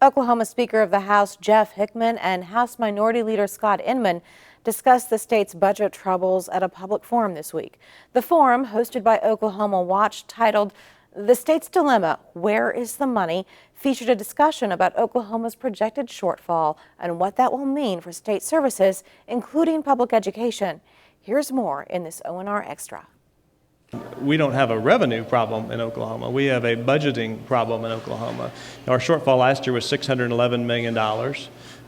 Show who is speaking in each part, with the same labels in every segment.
Speaker 1: Oklahoma Speaker of the House Jeff Hickman and House Minority Leader Scott Inman discussed the state's budget troubles at a public forum this week. The forum, hosted by Oklahoma Watch, titled "The State's Dilemma: Where is the Money?" featured a discussion about Oklahoma's projected shortfall and what that will mean for state services, including public education. Here's more in this ONR Extra.
Speaker 2: We don't have a revenue problem in Oklahoma. We have a budgeting problem in Oklahoma. Our shortfall last year was $611 million.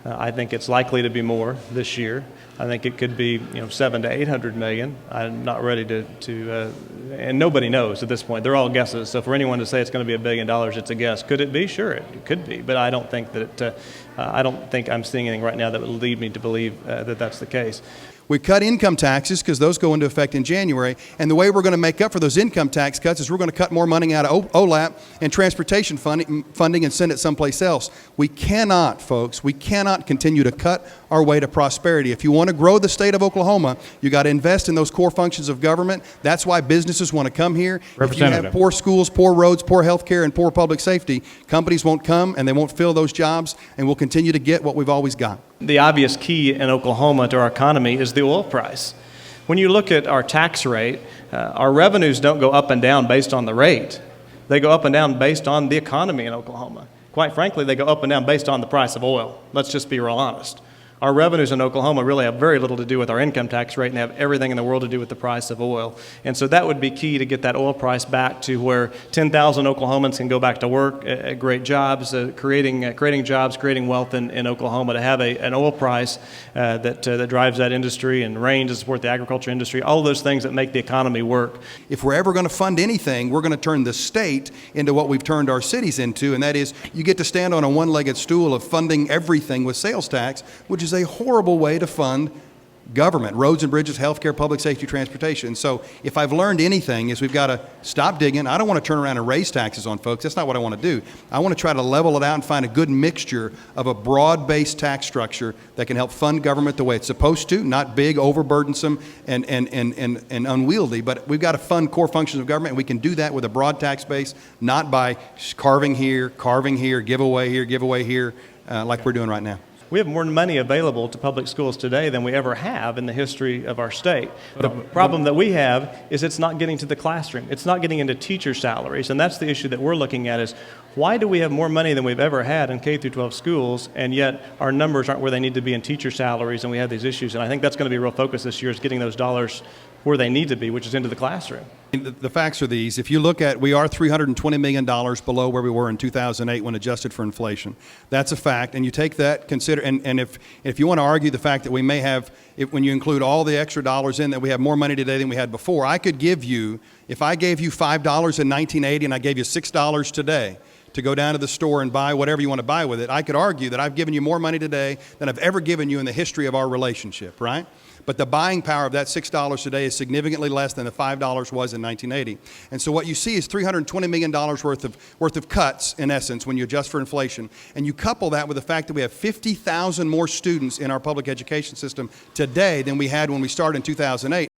Speaker 2: I think it's likely to be more this year. I think it could be, $700 to $800 million. I'm not ready to and nobody knows at this point. They're all guesses. So for anyone to say it's going to be $1 billion, it's a guess. Could it be? Sure, it could be. But I don't think that I don't think I'm seeing anything right now that would lead me to believe that that's the case.
Speaker 3: We cut income taxes because those go into effect in January. And the way we're going to make up for those income tax cuts is we're going to cut more money out of OLAP and transportation funding and send it someplace else. We cannot, folks, we cannot continue to cut our way to prosperity. If you want to grow the state of Oklahoma, you got to invest in those core functions of government. That's why businesses want to come here. If you have poor schools, poor roads, poor health care, and poor public safety, companies won't come and they won't fill those jobs, and we'll continue to get what we've always got.
Speaker 2: The obvious key in Oklahoma to our economy is the oil price. When you look at our tax rate, our revenues don't go up and down based on the rate. They go up and down based on the economy in Oklahoma. Quite frankly, they go up and down based on the price of oil. Let's just be real honest. Our revenues in Oklahoma really have very little to do with our income tax rate and have everything in the world to do with the price of oil. And so that would be key to get that oil price back to where 10,000 Oklahomans can go back to work at great jobs, creating jobs, creating wealth in Oklahoma, to have an oil price that drives that industry, and rain to support the agriculture industry, all of those things that make the economy work.
Speaker 3: If we're ever going to fund anything, we're going to turn the state into what we've turned our cities into, and that is you get to stand on a one-legged stool of funding everything with sales tax, which is a horrible way to fund government, roads and bridges, healthcare, public safety, transportation. So if I've learned anything is we've got to stop digging. I don't want to turn around and raise taxes on folks. That's not what I want to do. I want to try to level it out and find a good mixture of a broad-based tax structure that can help fund government the way it's supposed to, not big, overburdensome, and unwieldy, but we've got to fund core functions of government, and we can do that with a broad tax base, not by carving here, give away here, like we're doing right now.
Speaker 2: We have more money available to public schools today than we ever have in the history of our state. The problem that we have is it's not getting to the classroom. It's not getting into teacher salaries, and that's the issue that we're looking at is why do we have more money than we've ever had in K through 12 schools, and yet our numbers aren't where they need to be in teacher salaries, and we have these issues. And I think that's going to be a real focus this year, is getting those dollars where they need to be, which is into the classroom.
Speaker 3: The facts are these. If you look at, we are $320 million below where we were in 2008 when adjusted for inflation. That's a fact, and you take that, consider, and if you want to argue the fact that we may have, when you include all the extra dollars in, that we have more money today than we had before, I could give you, if I gave you $5 in 1980 and I gave you $6 today, to go down to the store and buy whatever you want to buy with it, I could argue that I've given you more money today than I've ever given you in the history of our relationship, right? But the buying power of that $6 today is significantly less than the $5 was in 1980. And so what you see is $320 million worth of cuts, in essence, when you adjust for inflation. And you couple that with the fact that we have 50,000 more students in our public education system today than we had when we started in 2008.